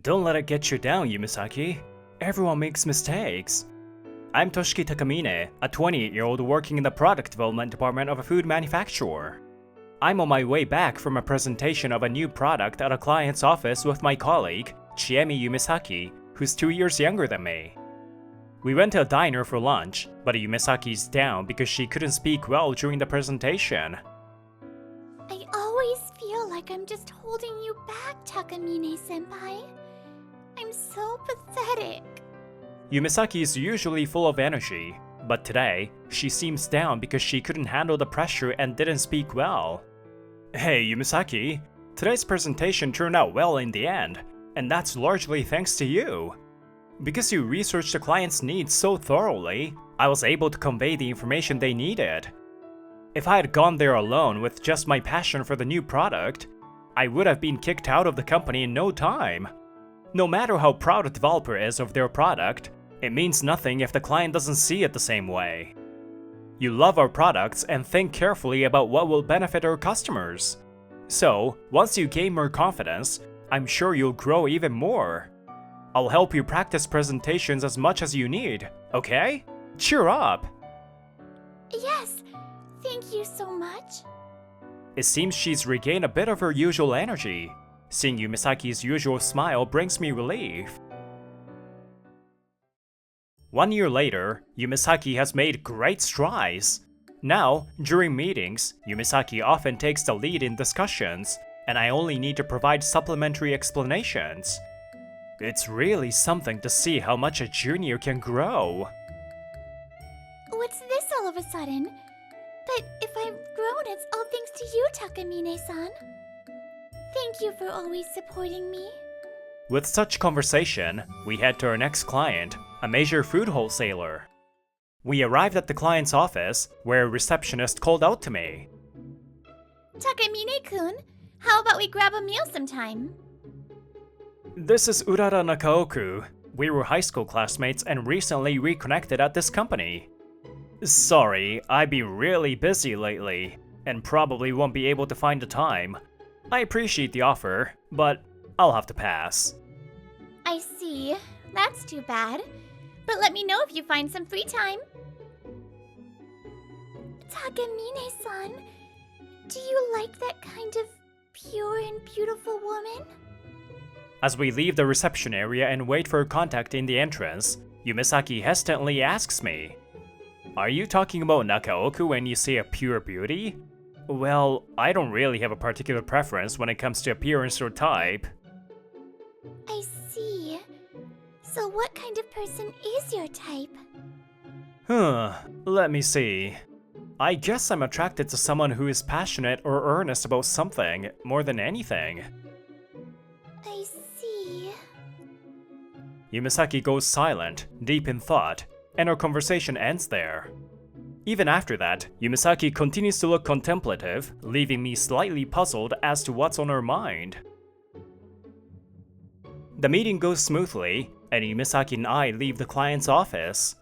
Don't let it get you down, Yumisaki. Everyone makes mistakes. I'm Toshiki Takamine, a 28-year-old working in the product development department of a food manufacturer. I'm on my way back from a presentation of a new product at a client's office with my colleague, Chiemi Yumisaki, who's 2 years younger than me. We went to a diner for lunch, but Yumisaki's down because she couldn't speak well during the presentation. I always feel like I'm just holding you back, Takamine-senpai. I'm so pathetic. Yumisaki is usually full of energy, but today, she seems down because she couldn't handle the pressure and didn't speak well. Hey Yumisaki, today's presentation turned out well in the end, and that's largely thanks to you. Because you researched the client's needs so thoroughly, I was able to convey the information they needed. If I had gone there alone with just my passion for the new product, I would have been kicked out of the company in no time. No matter how proud a developer is of their product, it means nothing if the client doesn't see it the same way. You love our products and think carefully about what will benefit our customers. So, once you gain more confidence, I'm sure you'll grow even more. I'll help you practice presentations as much as you need, okay? Cheer up! Yes, thank you so much. It seems she's regained a bit of her usual energy. Seeing Yumisaki's usual smile brings me relief. 1 year later, Yumisaki has made great strides. Now, during meetings, Yumisaki often takes the lead in discussions, and I only need to provide supplementary explanations. It's really something to see how much a junior can grow. What's this all of a sudden? But if I've grown, it's all thanks to you, Takamine-san. Thank you for always supporting me. With such conversation, we head to our next client, a major food wholesaler. We arrived at the client's office, where a receptionist called out to me. Takamine-kun, how about we grab a meal sometime? This is Urara Nakaoku. We were high school classmates and recently reconnected at this company. Sorry, I've been really busy lately, and probably won't be able to find the time. I appreciate the offer, but I'll have to pass. I see. That's too bad. But let me know if you find some free time. Takamine-san, do you like that kind of pure and beautiful woman? As we leave the reception area and wait for contact in the entrance, Yumisaki hesitantly asks me, "Are you talking about Nakaoku when you say a pure beauty?" Well, I don't really have a particular preference when it comes to appearance or type. I see. So what kind of person is your type? Let me see. I guess I'm attracted to someone who is passionate or earnest about something, more than anything. I see. Yumisaki goes silent, deep in thought, and our conversation ends there. Even after that, Yumisaki continues to look contemplative, leaving me slightly puzzled as to what's on her mind. The meeting goes smoothly, and Yumisaki and I leave the client's office.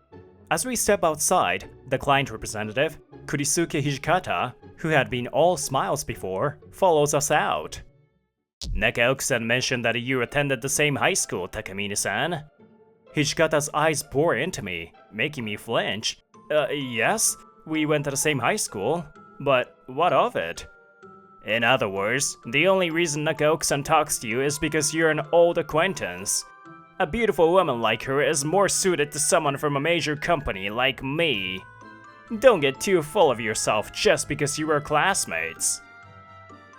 As we step outside, the client representative, Kurisuke Hijikata, who had been all smiles before, follows us out. Nakaoku-san mentioned that you attended the same high school, Takamine-san. Hijikata's eyes bore into me, making me flinch. Yes, we went to the same high school, but what of it? In other words, the only reason Nakaoku-san talks to you is because you're an old acquaintance. A beautiful woman like her is more suited to someone from a major company like me. Don't get too full of yourself just because you were classmates.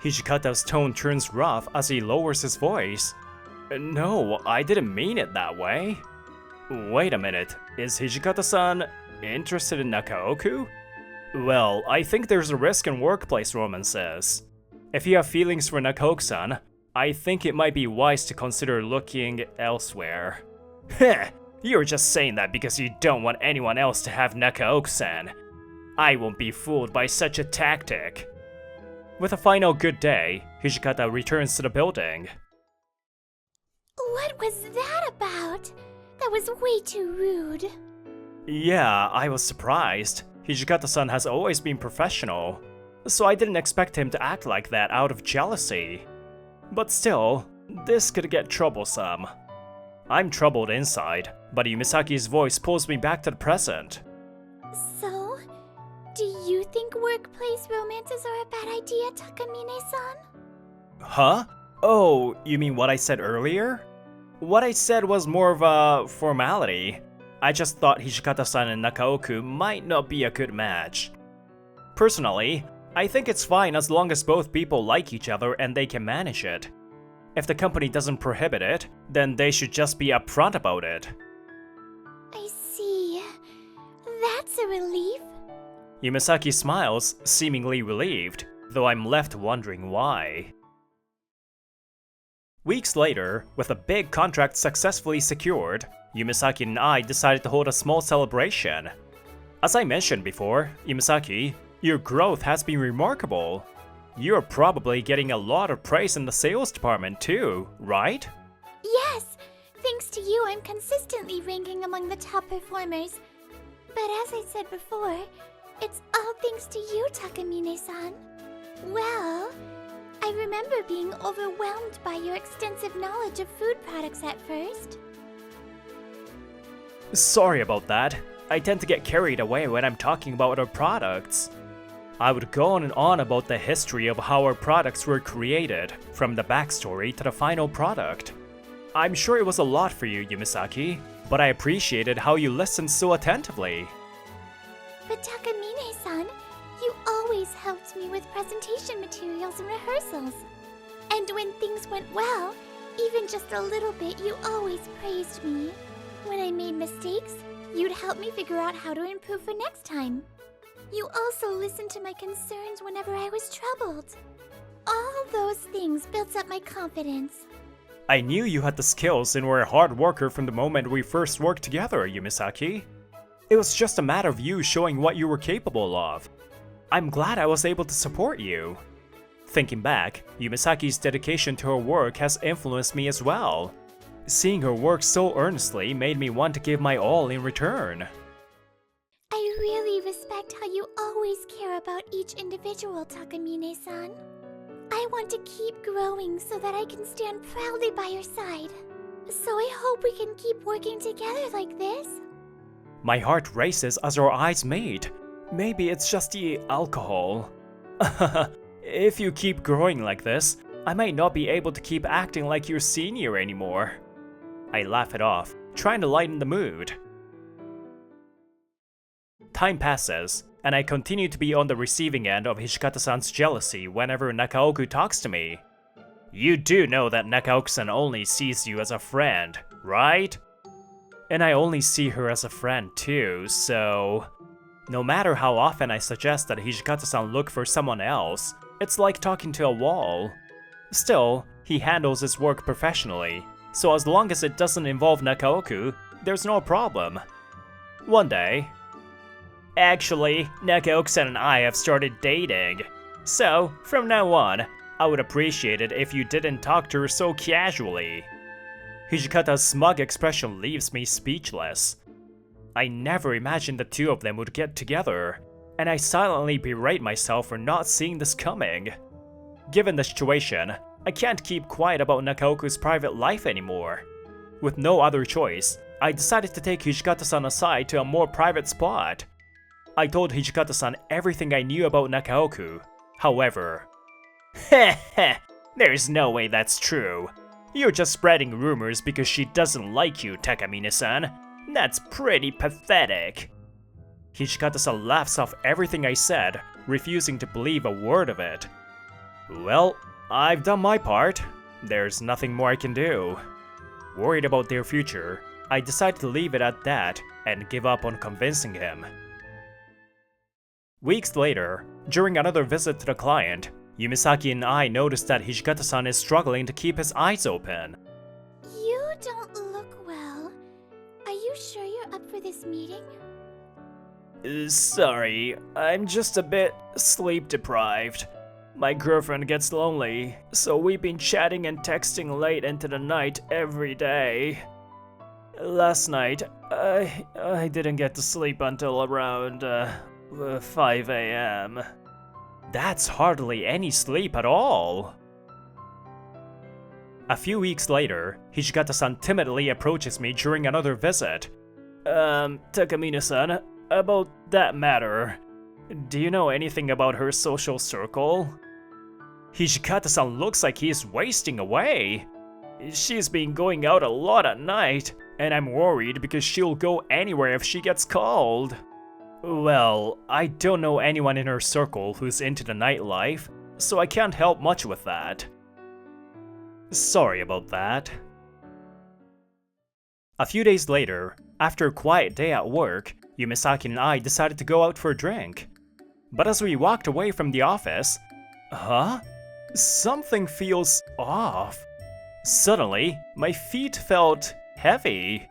Hijikata's tone turns rough as he lowers his voice. No, I didn't mean it that way. Wait a minute, is Hijikata-san interested in Nakaoku? Well, I think there's a risk in workplace romances. If you have feelings for Nakaoku-san, I think it might be wise to consider looking elsewhere. Heh, you're just saying that because you don't want anyone else to have Nakaoku-san. I won't be fooled by such a tactic. With a final good day, Hijikata returns to the building. What was that about? That was way too rude. Yeah, I was surprised. Hijikata-san has always been professional, so I didn't expect him to act like that out of jealousy. But still, this could get troublesome. I'm troubled inside, but Yumisaki's voice pulls me back to the present. So, do you think workplace romances are a bad idea, Takamine-san? Huh? Oh, you mean what I said earlier? What I said was more of a formality. I just thought Hijikata-san and Nakaoku might not be a good match. Personally, I think it's fine as long as both people like each other and they can manage it. If the company doesn't prohibit it, then they should just be upfront about it. I see. That's a relief. Yumisaki smiles, seemingly relieved, though I'm left wondering why. Weeks later, with a big contract successfully secured, Yumisaki and I decided to hold a small celebration. As I mentioned before, Yumisaki, your growth has been remarkable. You're probably getting a lot of praise in the sales department too, right? Yes, thanks to you, I'm consistently ranking among the top performers. But as I said before, it's all thanks to you, Takamine-san. Well, I remember being overwhelmed by your extensive knowledge of food products at first. Sorry about that. I tend to get carried away when I'm talking about our products. I would go on and on about the history of how our products were created, from the backstory to the final product. I'm sure it was a lot for you, Yumisaki, but I appreciated how you listened so attentively. But Takamine-san, you always helped me with presentation materials and rehearsals. And when things went well, even just a little bit, you always praised me. When I made mistakes, you'd help me figure out how to improve for next time. You also listened to my concerns whenever I was troubled. All those things built up my confidence. I knew you had the skills and were a hard worker from the moment we first worked together, Yumisaki. It was just a matter of you showing what you were capable of. I'm glad I was able to support you. Thinking back, Yumisaki's dedication to her work has influenced me as well. Seeing her work so earnestly made me want to give my all in return. I really respect how you always care about each individual, Takamine-san. I want to keep growing so that I can stand proudly by your side. So I hope we can keep working together like this. My heart races as our eyes meet. Maybe it's just the alcohol. If you keep growing like this, I might not be able to keep acting like your senior anymore. I laugh it off, trying to lighten the mood. Time passes, and I continue to be on the receiving end of Hijikata-san's jealousy whenever Nakaoku talks to me. You do know that Nakaoku-san only sees you as a friend, right? And I only see her as a friend too, so... No matter how often I suggest that Hijikata-san look for someone else, it's like talking to a wall. Still, he handles his work professionally, so as long as it doesn't involve Nakaoku, there's no problem. One day... Actually, Nakaoku-san and I have started dating. So, from now on, I would appreciate it if you didn't talk to her so casually. Hijikata's smug expression leaves me speechless. I never imagined the two of them would get together, and I silently berate myself for not seeing this coming. Given the situation, I can't keep quiet about Nakaoku's private life anymore. With no other choice, I decided to take Hijikata-san aside to a more private spot. I told Hijikata-san everything I knew about Nakaoku. However... Heh, there's no way that's true. You're just spreading rumors because she doesn't like you, Takamine-san. That's pretty pathetic. Hijikata-san laughs off everything I said, refusing to believe a word of it. Well, I've done my part. There's nothing more I can do. Worried about their future, I decided to leave it at that and give up on convincing him. Weeks later, during another visit to the client, Yumisaki and I noticed that Hijikata-san is struggling to keep his eyes open. You don't look well. Are you sure you're up for this meeting? Sorry, I'm just a bit sleep deprived. My girlfriend gets lonely, so we've been chatting and texting late into the night every day. Last night, I didn't get to sleep until around 5 AM. That's hardly any sleep at all. A few weeks later, Hijikata-san timidly approaches me during another visit. Takamine-san, about that matter, do you know anything about her social circle? Hijikata-san looks like he's wasting away. She's been going out a lot at night, and I'm worried because she'll go anywhere if she gets called. Well, I don't know anyone in her circle who's into the nightlife, so I can't help much with that. Sorry about that. A few days later, after a quiet day at work, Yumisaki and I decided to go out for a drink. But as we walked away from the office, something feels off. Suddenly, my feet felt heavy,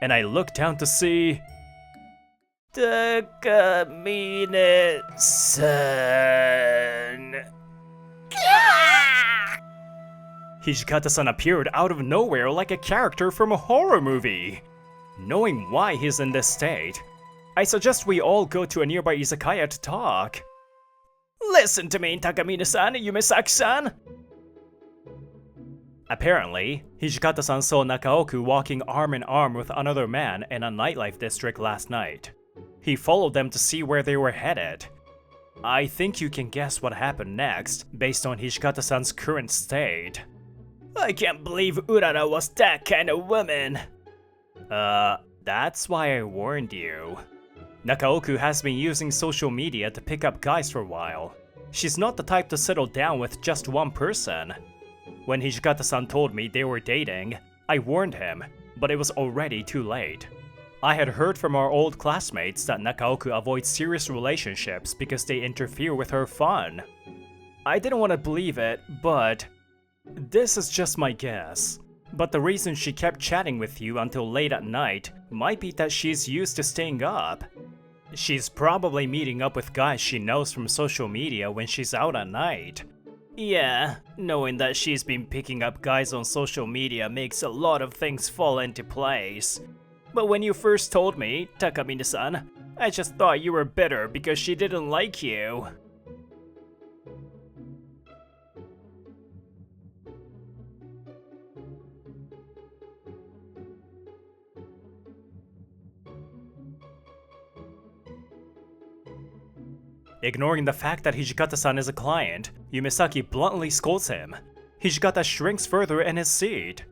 and I looked down to see Takamine-san. Hijikata-san appeared out of nowhere like a character from a horror movie. Knowing why he's in this state, I suggest we all go to a nearby izakaya to talk. Listen to me, Takamine-san, Yumisaki-san! Apparently, Hijikata-san saw Nakaoku walking arm in arm with another man in a nightlife district last night. He followed them to see where they were headed. I think you can guess what happened next, based on Hijikata-san's current state. I can't believe Urara was that kind of woman. That's why I warned you. Nakaoku has been using social media to pick up guys for a while. She's not the type to settle down with just one person. When Hijikata-san told me they were dating, I warned him, but it was already too late. I had heard from our old classmates that Nakaoku avoids serious relationships because they interfere with her fun. I didn't want to believe it, but this is just my guess. But the reason she kept chatting with you until late at night might be that she's used to staying up. She's probably meeting up with guys she knows from social media when she's out at night. Yeah, knowing that she's been picking up guys on social media makes a lot of things fall into place. But when you first told me, Takamine-san, I just thought you were bitter because she didn't like you. Ignoring the fact that Hijikata-san is a client, Yumisaki bluntly scolds him. Hijikata shrinks further in his seat.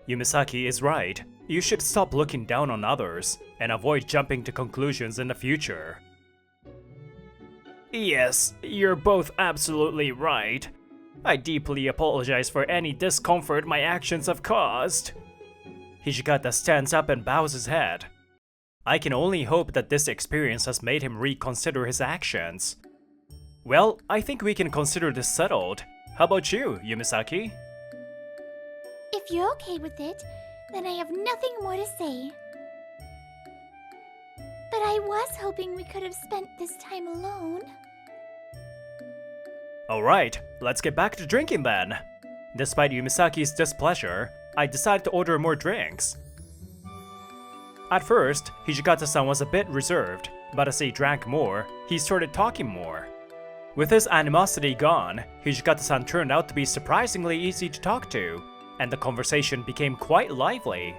Yumisaki is right. You should stop looking down on others, and avoid jumping to conclusions in the future. Yes, you're both absolutely right. I deeply apologize for any discomfort my actions have caused. Hijikata stands up and bows his head. I can only hope that this experience has made him reconsider his actions. Well, I think we can consider this settled. How about you, Yumisaki? If you're okay with it, then I have nothing more to say. But I was hoping we could have spent this time alone. Alright, let's get back to drinking then. Despite Yumisaki's displeasure, I decided to order more drinks. At first, Hijikata-san was a bit reserved, but as he drank more, he started talking more. With his animosity gone, Hijikata-san turned out to be surprisingly easy to talk to, and the conversation became quite lively.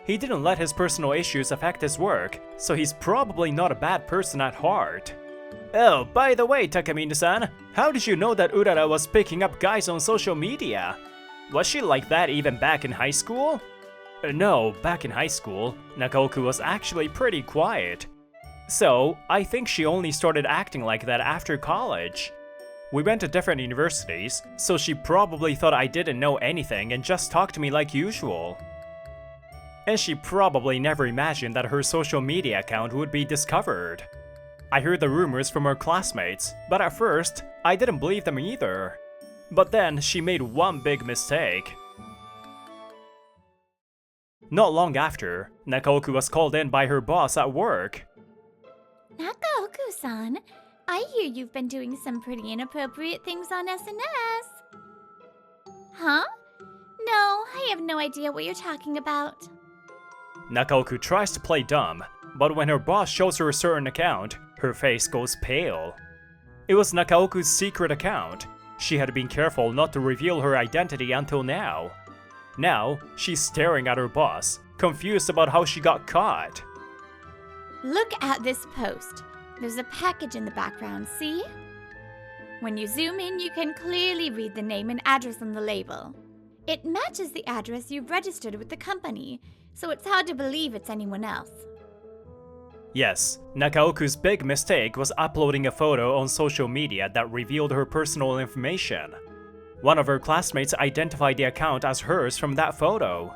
He didn't let his personal issues affect his work, so he's probably not a bad person at heart. Oh, by the way, Takamine-san, how did you know that Urara was picking up guys on social media? Was she like that even back in high school? No, back in high school, Nakaoku was actually pretty quiet. So, I think she only started acting like that after college. We went to different universities, so she probably thought I didn't know anything and just talked to me like usual. And she probably never imagined that her social media account would be discovered. I heard the rumors from her classmates, but at first, I didn't believe them either. But then she made one big mistake. Not long after, Nakaoku was called in by her boss at work. Nakaoku-san, I hear you've been doing some pretty inappropriate things on SNS. Huh? No, I have no idea what you're talking about. Nakaoku tries to play dumb, but when her boss shows her a certain account, her face goes pale. It was Nakaoku's secret account. She had been careful not to reveal her identity until now. Now, she's staring at her boss, confused about how she got caught. Look at this post. There's a package in the background, see? When you zoom in, you can clearly read the name and address on the label. It matches the address you've registered with the company, so it's hard to believe it's anyone else. Yes, Nakaoku's big mistake was uploading a photo on social media that revealed her personal information. One of her classmates identified the account as hers from that photo.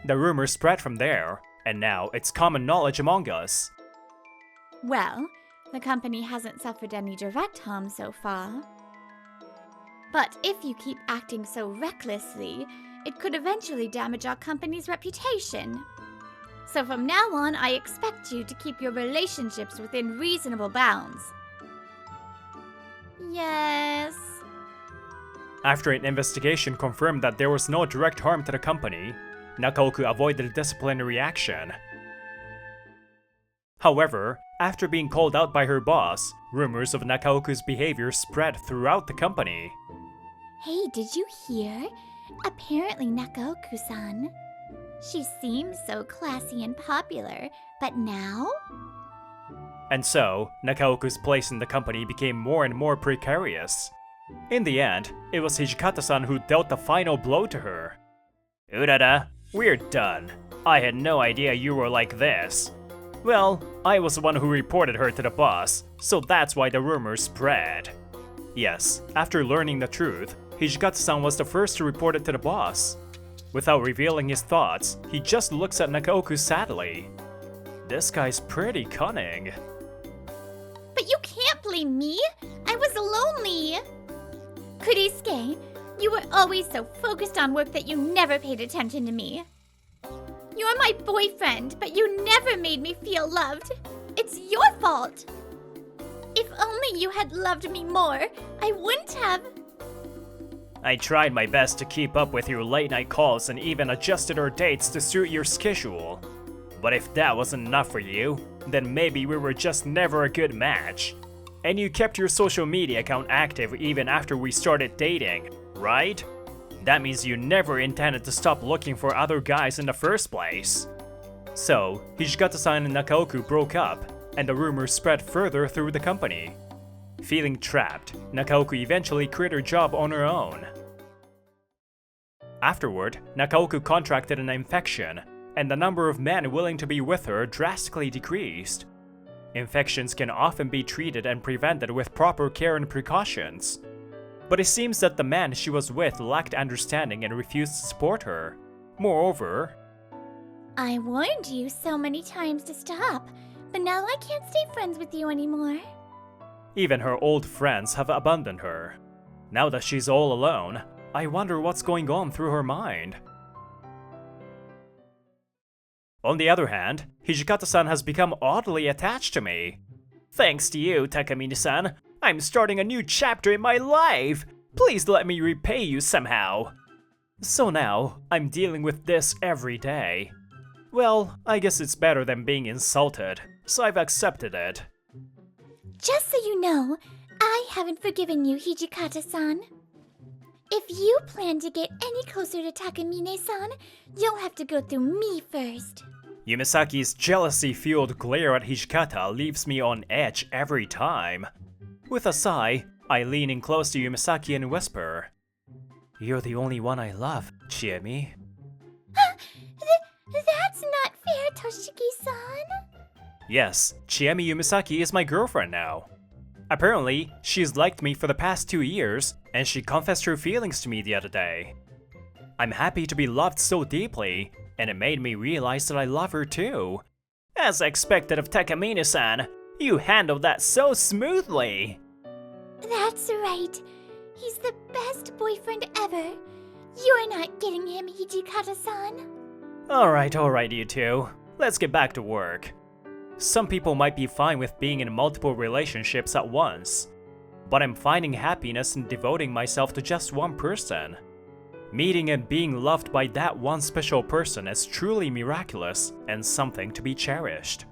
The rumor spread from there, and now it's common knowledge among us. Well, the company hasn't suffered any direct harm so far. But if you keep acting so recklessly, it could eventually damage our company's reputation. So from now on, I expect you to keep your relationships within reasonable bounds. Yes. After an investigation confirmed that there was no direct harm to the company, Nakaoku avoided disciplinary action. However, after being called out by her boss, rumors of Nakaoku's behavior spread throughout the company. Hey, did you hear? Apparently Nakaoku-san. She seemed so classy and popular, but now? And so, Nakaoku's place in the company became more and more precarious. In the end, it was Hijikata-san who dealt the final blow to her. Urara, we're done. I had no idea you were like this. Well, I was the one who reported her to the boss, so that's why the rumors spread. Yes, after learning the truth, Hijikata-san was the first to report it to the boss. Without revealing his thoughts, he just looks at Nakaoku sadly. This guy's pretty cunning. But you can't blame me! I was lonely! Kurisuke, you were always so focused on work that you never paid attention to me. You're my boyfriend, but you never made me feel loved. It's your fault! If only you had loved me more, I wouldn't have... I tried my best to keep up with your late-night calls and even adjusted our dates to suit your schedule. But if that wasn't enough for you, then maybe we were just never a good match. And you kept your social media account active even after we started dating, right? That means you never intended to stop looking for other guys in the first place. So, Hijikata-san and Nakaoku broke up, and the rumors spread further through the company. Feeling trapped, Nakaoku eventually quit her job on her own. Afterward, Nakaoku contracted an infection, and the number of men willing to be with her drastically decreased. Infections can often be treated and prevented with proper care and precautions. But it seems that the man she was with lacked understanding and refused to support her. Moreover, I warned you so many times to stop, but now I can't stay friends with you anymore. even her old friends have abandoned her. Now that she's all alone, I wonder what's going on through her mind. On the other hand, Hijikata-san has become oddly attached to me. Thanks to you, Takamine-san, I'm starting a new chapter in my life! Please let me repay you somehow. So now, I'm dealing with this every day. Well, I guess it's better than being insulted, so I've accepted it. Just so you know, I haven't forgiven you, Hijikata-san. If you plan to get any closer to Takamine-san, you'll have to go through me first. Yumisaki's jealousy-fueled glare at Hijikata leaves me on edge every time. With a sigh, I lean in close to Yumisaki and whisper, "You're the only one I love, Chiemi." That's not fair, Toshiki-san. Yes, Chiemi Yumisaki is my girlfriend now. Apparently, she's liked me for the past 2 years, and she confessed her feelings to me the other day. I'm happy to be loved so deeply, and it made me realize that I love her too. As expected of Takamine-san, you handled that so smoothly. That's right. He's the best boyfriend ever. You're not getting him, Hijikata-san. Alright, you two. Let's get back to work. Some people might be fine with being in multiple relationships at once, but I'm finding happiness in devoting myself to just one person. Meeting and being loved by that one special person is truly miraculous and something to be cherished.